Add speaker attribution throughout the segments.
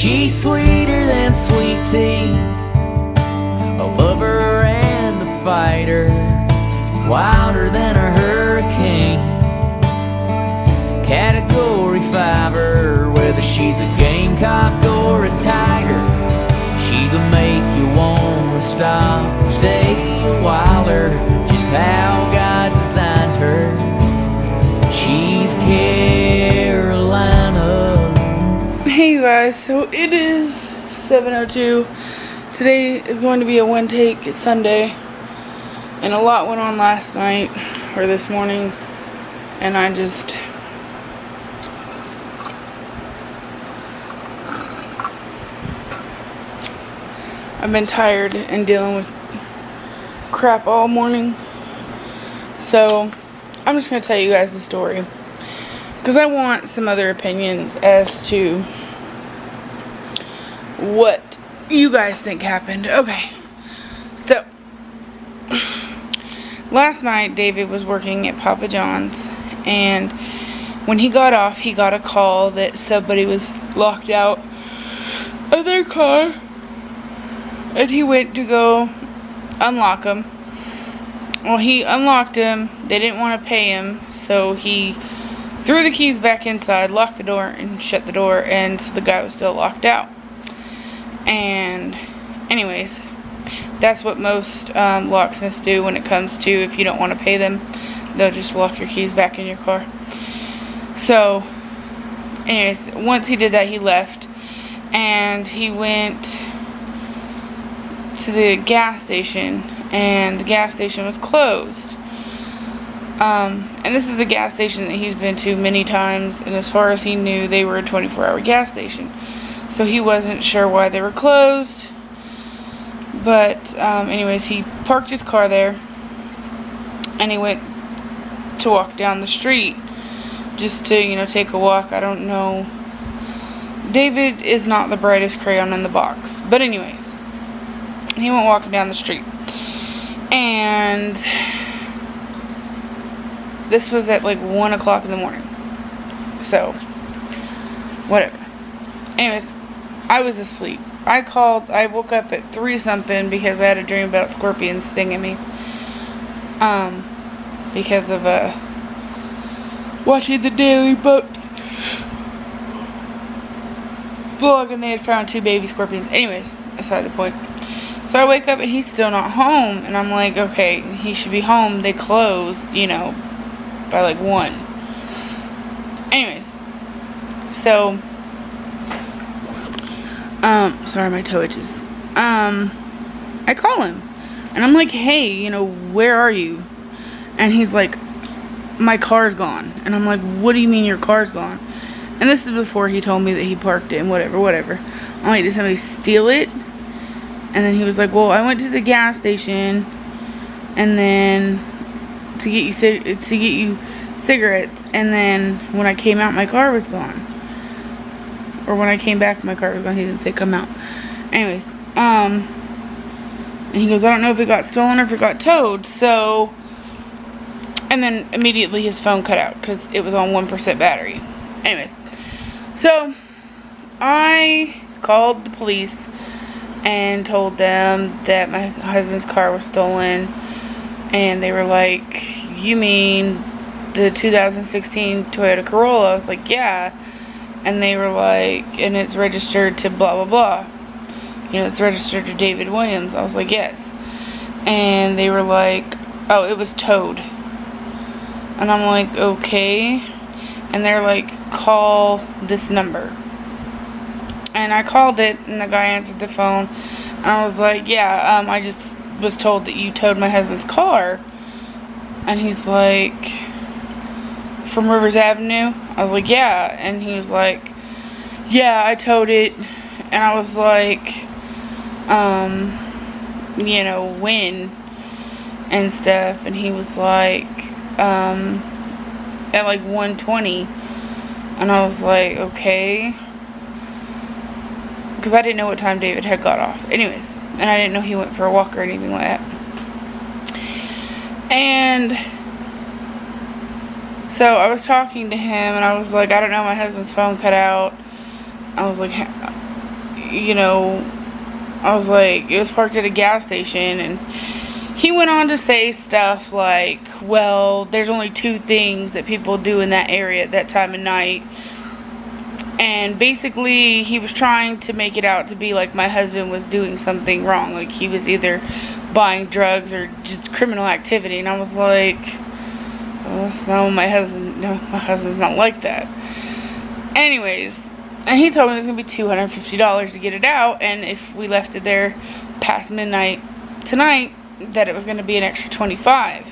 Speaker 1: She's sweeter than sweet tea, a lover and a fighter, wilder than a hurricane. Category 5er, whether she's a gamecock or a tiger, she's a make you wanna stop and stay a whiler. Just how God designed her. She's Carolina.
Speaker 2: Hey you guys, so it is 7:02. Today is going to be a one take. It's Sunday, and a lot went on last night or this morning, and I've been tired and dealing with crap all morning. So I'm just going to tell you guys the story, because I want some other opinions as to what you guys think happened. Okay, so last night David was working at Papa John's, and when he got off, he got a call that somebody was locked out of their car, and he went to go unlock them. Well, he unlocked them. They didn't want to pay him, so he threw the keys back inside, locked the door, and shut the door, and so the guy was still locked out. And anyways, that's what most locksmiths do when it comes to, if you don't want to pay them, they'll just lock your keys back in your car. So anyways, once he did that, he left, and he went to the gas station, and the gas station was closed. And this is a gas station that he's been to many times, and as far as he knew, they were a 24-hour gas station. So he wasn't sure why they were closed. But anyways, he parked his car there, and he went to walk down the street just to, take a walk. I don't know. David is not the brightest crayon in the box. But anyways, he went walking down the street. And this was at like 1 o'clock in the morning. So, whatever. Anyways, I was asleep. I woke up at 3 something because I had a dream about scorpions stinging me. Because of watching the Daily Boat vlog, and they had found 2 baby scorpions. Anyways, aside the point. So I wake up and he's still not home, and I'm like, okay, he should be home. They closed, by like 1. Anyways, so sorry, my toe itches. I call him, and I'm like, hey, where are you? And he's like, my car's gone. And I'm like, what do you mean your car's gone? And this is before he told me that he parked it and whatever. I'm like, did somebody steal it? And then he was like, well, I went to the gas station, and then to get you cigarettes, and then when I came out, my car was gone. Or when I came back, my car was gone. He didn't say come out. Anyways, and he goes, I don't know if it got stolen or if it got towed. So, and then immediately his phone cut out because it was on 1% battery. Anyways, so I called the police and told them that my husband's car was stolen, and they were like, you mean the 2016 Toyota Corolla? I was like, yeah. And they were like, and it's registered to blah blah blah, it's registered to David Williams. I was like, yes. And they were like, oh, it was towed. And I'm like, okay. And they're like, call this number. And I called it, and the guy answered the phone, and I was like, yeah, I just was told that you towed my husband's car. And he's like, from Rivers Avenue? I was like, yeah. And he was like, yeah, I towed it. And I was like, when and stuff. And he was like, at like 1:20. And I was like, okay. Because I didn't know what time David had got off. Anyways, and I didn't know he went for a walk or anything like that. And so I was talking to him, and I was like, I don't know, my husband's phone cut out. I was like, you know, I was like, it was parked at a gas station, and he went on to say stuff like, well, there's only 2 things that people do in that area at that time of night. And basically, he was trying to make it out to be like my husband was doing something wrong. Like, he was either buying drugs or just criminal activity. And I was like, well, no, my husband's not like that. Anyways, and he told me it was going to be $250 to get it out. And if we left it there past midnight tonight, that it was going to be an extra $25.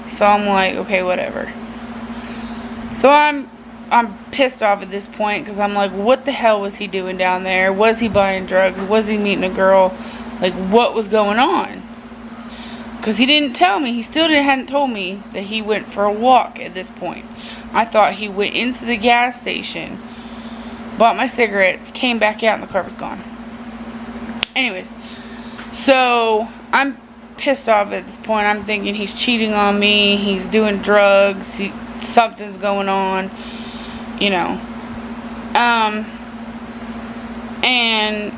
Speaker 2: So I'm like, okay, whatever. So I'm pissed off at this point, because I'm like, what the hell was he doing down there? Was he buying drugs? Was he meeting a girl? Like, what was going on? Because he didn't tell me. He still hadn't told me that he went for a walk at this point. I thought he went into the gas station, bought my cigarettes, came back out, and the car was gone. Anyways, so I'm pissed off at this point. I'm thinking he's cheating on me. He's doing drugs. Something's going on. You know, and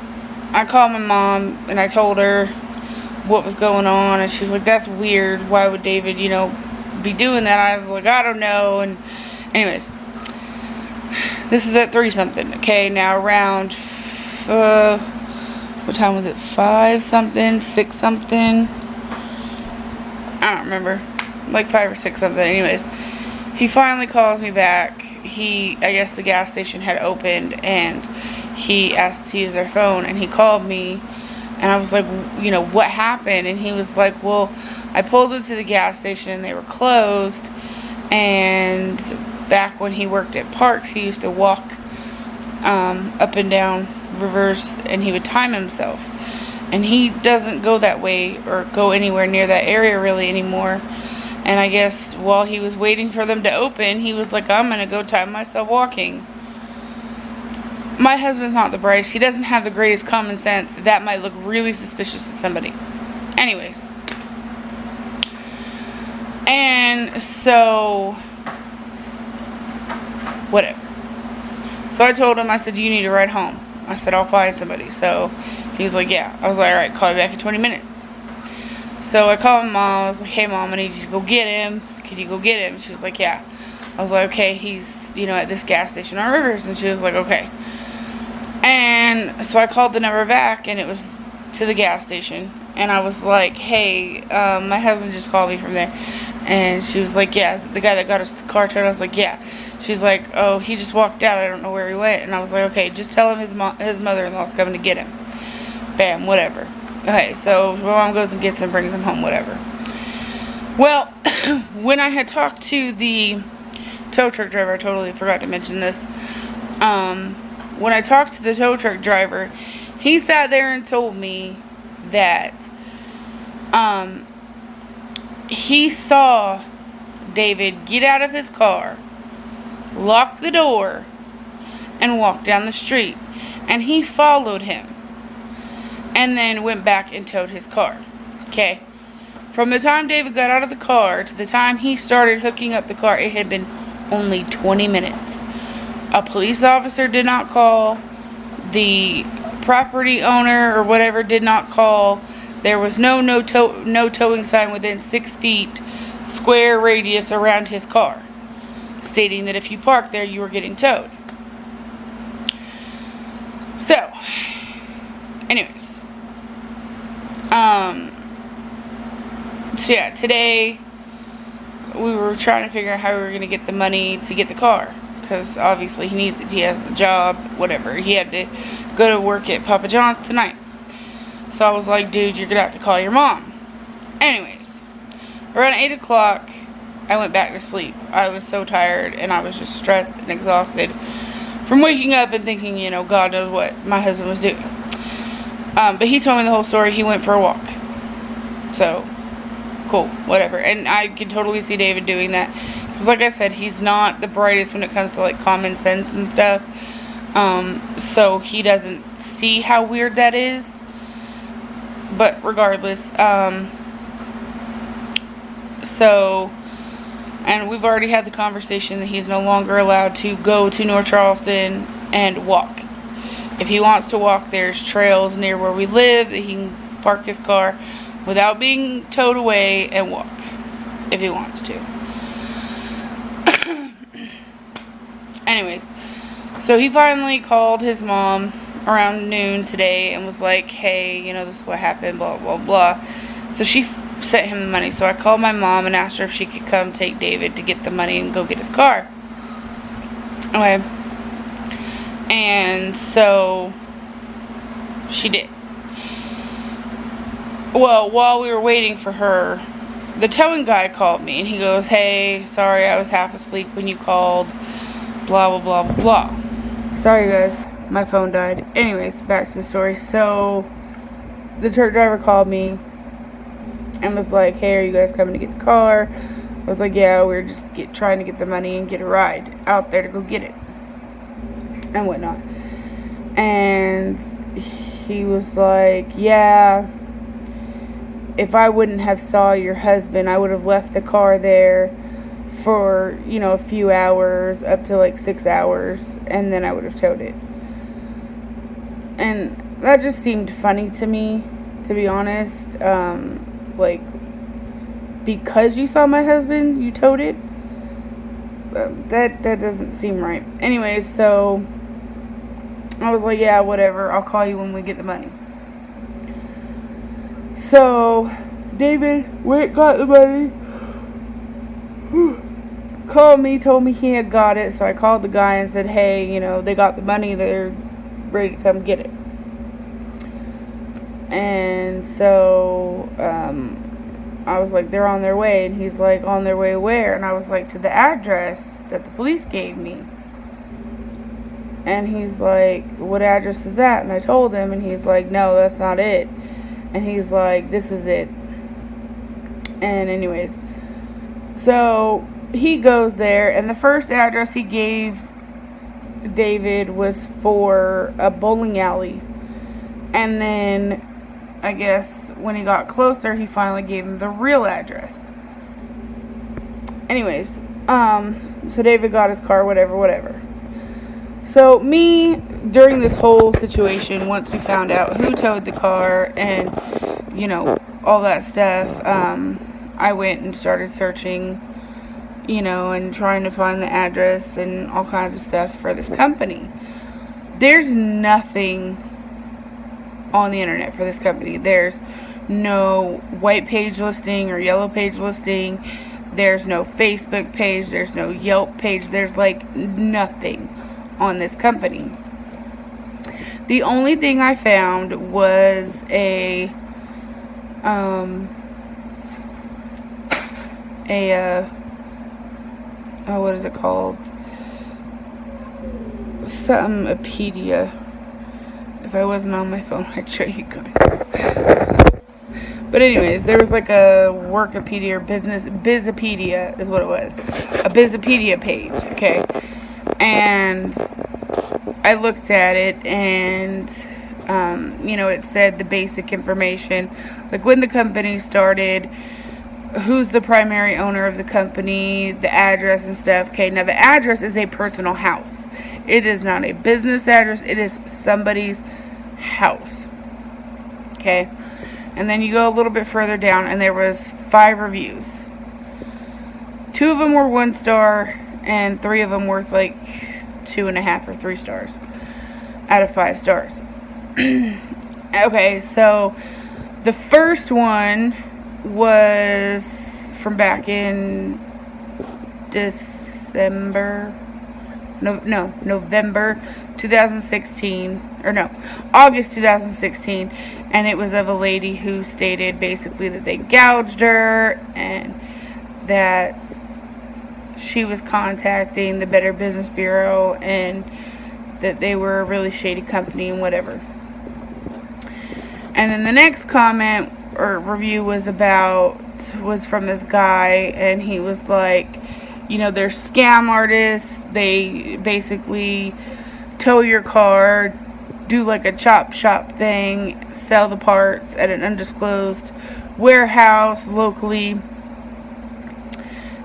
Speaker 2: I called my mom, and I told her what was going on, and she's like, that's weird, why would David, you know, be doing that? I was like, I don't know. And anyways, this is at 3-something, okay? Now around, what time was it, 5-something, 6-something, I don't remember, like 5 or 6-something. Anyways, he finally calls me back. I guess the gas station had opened, and he asked to use their phone, and he called me, and I was like, you know, what happened? And he was like, well, I pulled into the gas station and they were closed, and back when he worked at Parks, he used to walk up and down rivers, and he would time himself, and he doesn't go that way or go anywhere near that area really anymore. And I guess while he was waiting for them to open, he was like, I'm going to go time myself walking. My husband's not the brightest. He doesn't have the greatest common sense. That might look really suspicious to somebody. Anyways. And so, whatever. So I told him, I said, you need to ride home. I said, I'll find somebody. So he was like, yeah. I was like, alright, call me back in 20 minutes. So I called my mom. I was like, hey mom, I need you to go get him. Could you go get him? She was like, yeah. I was like, okay, he's, you know, at this gas station on Rivers. And she was like, okay. And so I called the number back, and it was to the gas station. And I was like, hey, my husband just called me from there. And she was like, yeah, is it the guy that got us the car towed? I was like, yeah. She's like, oh, he just walked out. I don't know where he went. And I was like, okay, just tell him his mother-in-law's coming to get him. Bam, whatever. Okay, so my mom goes and gets him, brings him home, whatever. Well, when I had talked to the tow truck driver, I totally forgot to mention this. When I talked to the tow truck driver, he sat there and told me that he saw David get out of his car, lock the door, and walk down the street. And he followed him. And then went back and towed his car. Okay. From the time David got out of the car to the time he started hooking up the car, it had been only 20 minutes. A police officer did not call. The property owner or whatever did not call. There was no towing sign within 6 feet square radius around his car, stating that if you parked there, you were getting towed. So, anyways. So yeah, today we were trying to figure out how we were going to get the money to get the car, because obviously he needs it. He has a job, whatever. He had to go to work at Papa John's tonight. So I was like, dude, you're going to have to call your mom. Anyways, around 8 o'clock, I went back to sleep. I was so tired, and I was just stressed and exhausted from waking up and thinking, you know, God knows what my husband was doing. But he told me the whole story. He went for a walk. So, cool, whatever. And I can totally see David doing that. Because like I said, he's not the brightest when it comes to like common sense and stuff. So he doesn't see how weird that is. But regardless, and we've already had the conversation that he's no longer allowed to go to North Charleston and walk. If he wants to walk, there's trails near where we live that he can park his car without being towed away and walk if he wants to. Anyways, so he finally called his mom around noon today and was like, hey, you know, this is what happened, blah, blah, blah. So she sent him the money. So I called my mom and asked her if she could come take David to get the money and go get his car. Okay. And so she did. Well, while we were waiting for her, the towing guy called me and he goes, hey, sorry, I was half asleep when you called, blah, blah, blah, blah, blah. Sorry, guys. My phone died. Anyways, back to the story. So, the truck driver called me and was like, hey, are you guys coming to get the car? I was like, yeah, we were just trying to get the money and get a ride out there to go get it. And whatnot. And he was like, yeah, if I wouldn't have saw your husband, I would have left the car there for, you know, a few hours, up to like 6 hours, and then I would have towed it. And that just seemed funny to me, to be honest. Like, because you saw my husband, you towed it? That doesn't seem right. Anyways, so I was like, yeah, whatever. I'll call you when we get the money. So, David went, got the money, called me, told me he had got it. So I called the guy and said, hey, you know, they got the money. They're ready to come get it. And so, I was like, they're on their way. And he's like, on their way where? And I was like, to the address that the police gave me. And he's like, what address is that? And I told him, and he's like, no, that's not it. And he's like, this is it. And anyways, so he goes there, and the first address he gave David was for a bowling alley. And then, I guess, when he got closer, he finally gave him the real address. Anyways, so David got his car, whatever. So me, during this whole situation, once we found out who towed the car and, you know, all that stuff, I went and started searching, you know, and trying to find the address and all kinds of stuff for this company. There's nothing on the internet for this company. There's no white page listing or yellow page listing. There's no Facebook page. There's no Yelp page. There's like nothing on this company. The only thing I found was a what is it called? Something-pedia. If I wasn't on my phone, I'd show you guys. But anyways, there was like a Workopedia or Bizopedia is what it was. A Bizopedia page, okay? And I looked at it, and, you know, it said the basic information. Like when the company started, who's the primary owner of the company, the address and stuff. Okay, now the address is a personal house. It is not a business address. It is somebody's house. Okay. And then you go a little bit further down, and there was 5 reviews. 2 of them were 1 star, and 3 of them were like 2.5 or 3 stars out of 5 stars. Okay, so the first one was from back in November 2016, or no, August 2016, and it was of a lady who stated basically that they gouged her and that she was contacting the Better Business Bureau and that they were a really shady company and whatever. And then the next comment or review was from this guy, and he was like, you know, they're scam artists. They basically tow your car, do like a chop shop thing, sell the parts at an undisclosed warehouse locally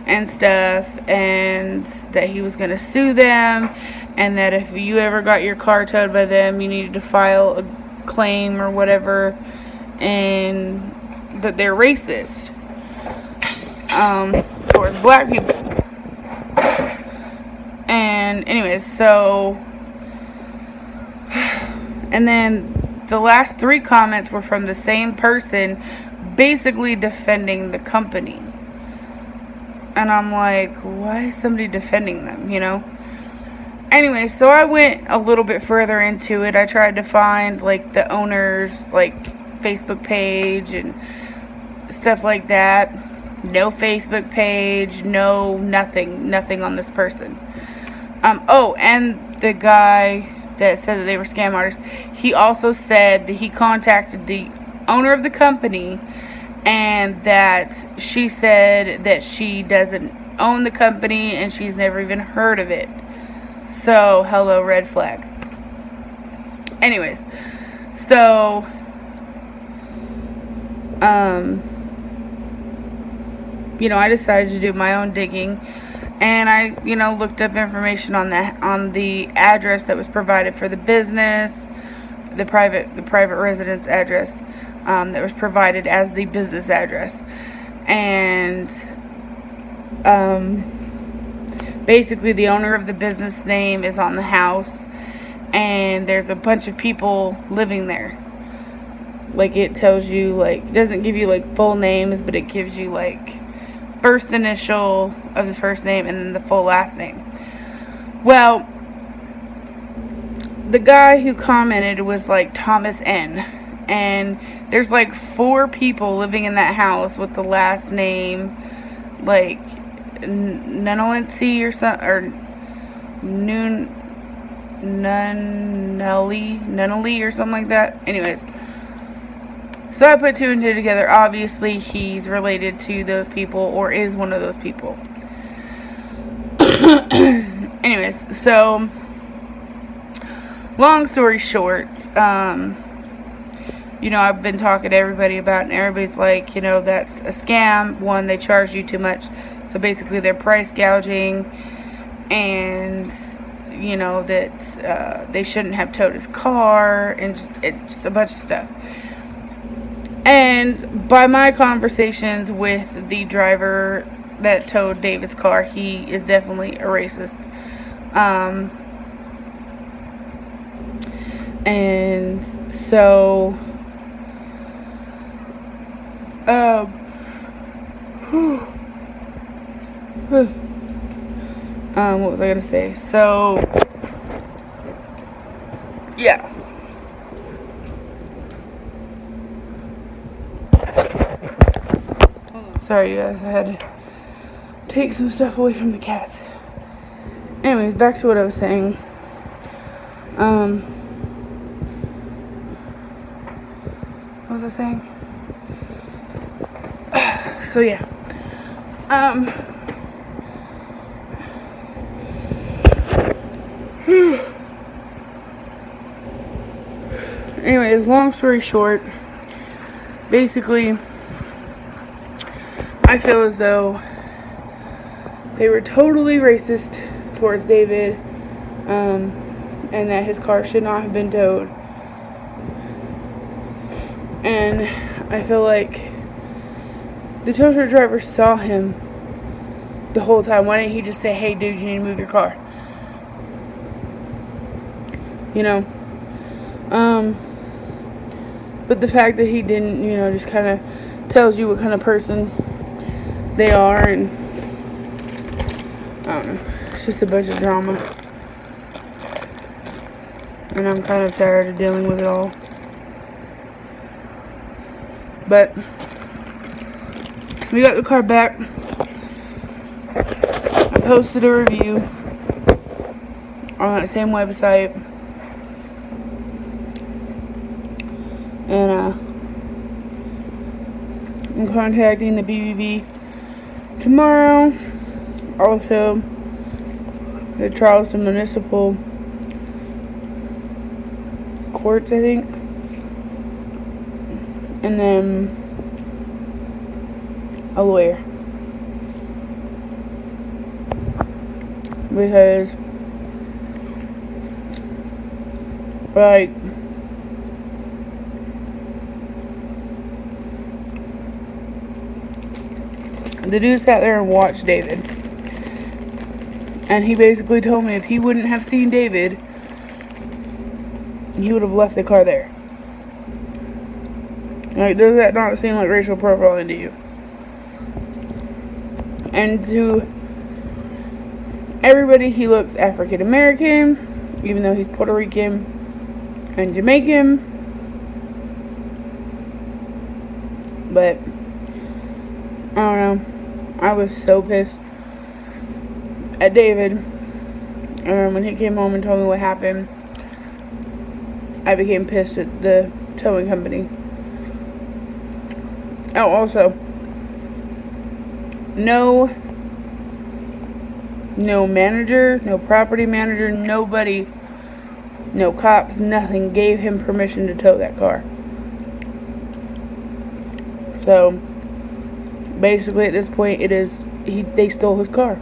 Speaker 2: and stuff, and that he was going to sue them, and that if you ever got your car towed by them, you needed to file a claim or whatever, and that they're racist towards black people. And anyways, so, and then the last 3 comments were from the same person, basically defending the company. And I'm like, why is somebody defending them, you know? Anyway, so I went a little bit further into it. I tried to find, like, the owner's, like, Facebook page and stuff like that. No Facebook page, nothing on this person. Oh, and the guy that said that they were scam artists, he also said that he contacted the owner of the company, and that she said that she doesn't own the company and she's never even heard of it. So, hello, red flag. Anyways, so, you know, I decided to do my own digging, and I, you know, looked up information on the address that was provided for the business, the private residence address that was provided as the business address, and basically the owner of the business name is on the house, and there's a bunch of people living there. Like, it tells you, like, it doesn't give you, like, full names, but it gives you, like, first initial of the first name and then the full last name. Well, the guy who commented was, like, Thomas N. And there's, like, 4 people living in that house with the last name, like, Nunnelly or something, or Nunnelly or something like that. Anyways, so I put 2 and 2 together. Obviously, he's related to those people, or is one of those people. Anyways, so, long story short, you know, I've been talking to everybody about it, and everybody's like, you know, that's a scam. One, they charge you too much. So basically, they're price gouging, and, you know, that they shouldn't have towed his car, and just a bunch of stuff. And by my conversations with the driver that towed David's car, he is definitely a racist. And so, what was I gonna say? So, yeah. Sorry, you guys. I had to take some stuff away from the cats. Anyways, back to what I was saying. What was I saying? So, yeah. Anyways, long story short, basically, I feel as though they were totally racist towards David, and that his car should not have been towed. And I feel like the tow truck driver saw him the whole time. Why didn't he just say, hey dude, you need to move your car? You know? But the fact that he didn't, you know, just kind of tells you what kind of person they are, and I don't know, it's just a bunch of drama, and I'm kind of tired of dealing with it all. But we got the car back. I posted a review on that same website, and I'm contacting the BBB tomorrow. Also, the Charleston Municipal Courts, I think. And then a lawyer. Because Like, the dude sat there and watched David. And he basically told me if he wouldn't have seen David, he would have left the car there. Like, does that not seem like racial profiling to you? And to everybody, he looks African American, even though he's Puerto Rican and Jamaican. But I don't know. I was so pissed at David. When he came home and told me what happened, I became pissed at the towing company. Oh, also, no manager, no property manager, nobody, no cops, nothing gave him permission to tow that car. So, basically at this point, they stole his car.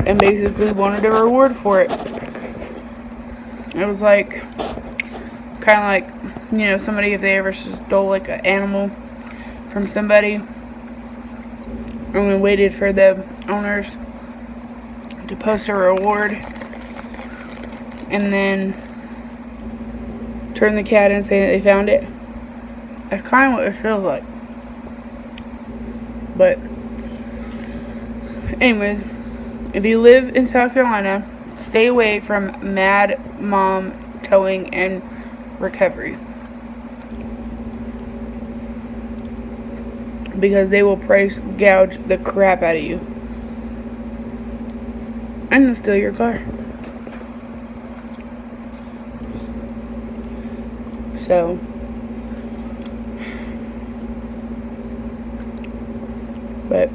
Speaker 2: And basically wanted a reward for it. It was like, kind of like, you know, somebody, if they ever stole like an animal from somebody and we waited for the owners to post a reward and then turn the cat in and say that they found it. That's kind of what it feels like. But anyways, if you live in South Carolina, stay away from Mad Mom Towing and Recovery, because they will price gouge the crap out of you and then steal your car. So but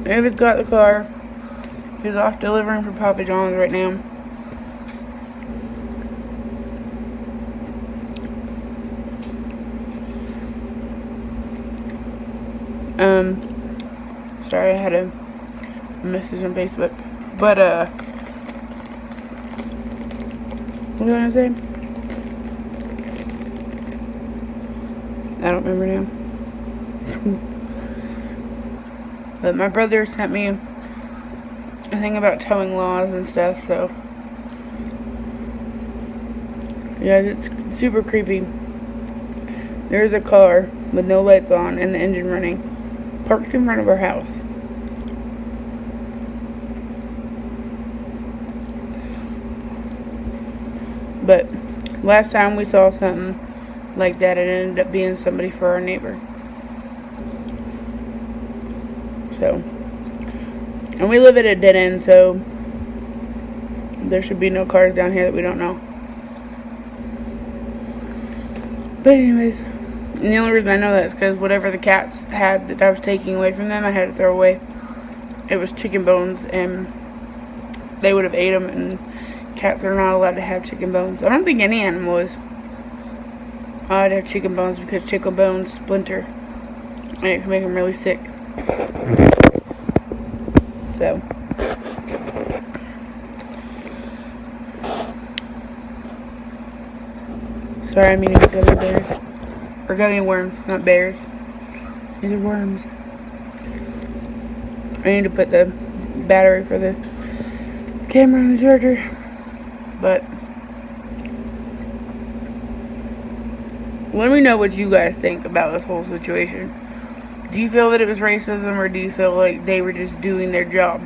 Speaker 2: David's got the car. He's off delivering for Papa John's right now. Sorry, I had a message on Facebook. But, what was I gonna say? I don't remember now. But my brother sent me a thing about towing laws and stuff, so yeah, it's super creepy. There's a car with no lights on and the engine running, parked in front of our house. But last time we saw something like that, it ended up being somebody for our neighbor. So, and we live at a dead end, so there should be no cars down here that we don't know. But anyways, and the only reason I know that is because whatever the cats had that I was taking away from them, I had to throw away. It was chicken bones, and they would have ate them, and cats are not allowed to have chicken bones. I don't think any animal is allowed to have chicken bones because chicken bones splinter, and it can make them really sick. So, sorry, I mean gummy bears. Or gummy worms, not bears. These are worms. I need to put the battery for the camera on the charger. But let me know what you guys think about this whole situation. Do you feel that it was racism, or do you feel like they were just doing their job?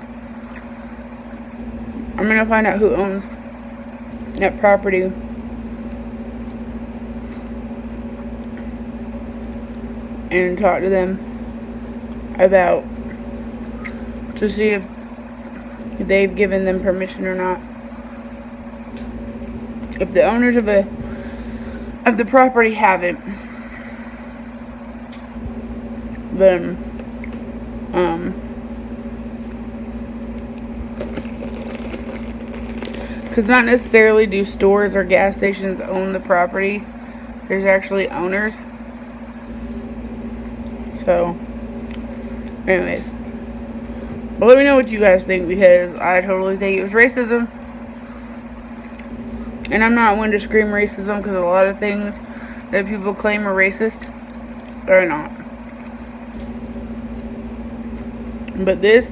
Speaker 2: I'm gonna find out who owns that property and talk to them about, to see if they've given them permission or not. If the owners of the property haven't, then because not necessarily do stores or gas stations own the property. There's actually owners. So anyways, Well, let me know what you guys think, because I totally think it was racism. And I'm not one to scream racism, because a lot of things that people claim are racist are not. But this,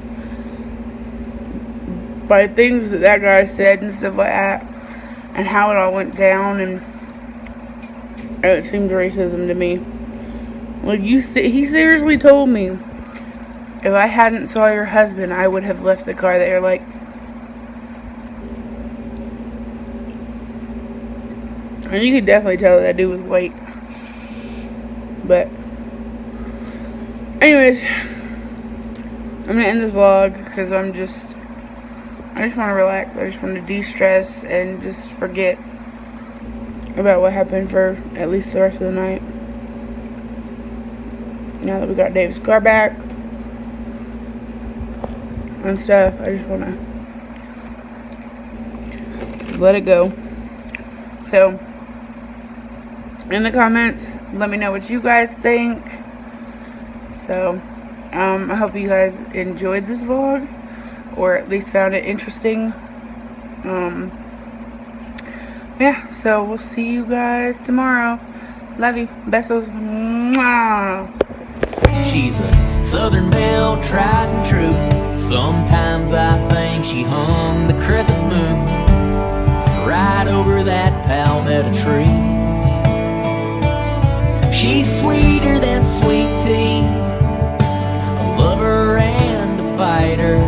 Speaker 2: by things that that guy said and stuff like that, and how it all went down, and it seemed racism to me. Like, he seriously told me, if I hadn't saw your husband, I would have left the car there. Like, and you could definitely tell that dude was white. But anyways, I'm gonna end this vlog because I just want to relax. I just want to de-stress and just forget about what happened for at least the rest of the night. Now that we got Dave's car back and stuff, I just want to let it go. So, in the comments, let me know what you guys think. So, I hope you guys enjoyed this vlog, or at least found it interesting. Yeah, so we'll see you guys tomorrow. Love you. Besos. Mwah.
Speaker 1: She's a Southern belle, tried and true. Sometimes I think she hung the crescent moon right over that palmetto tree. She's sweeter than sweet tea, a lover and a fighter.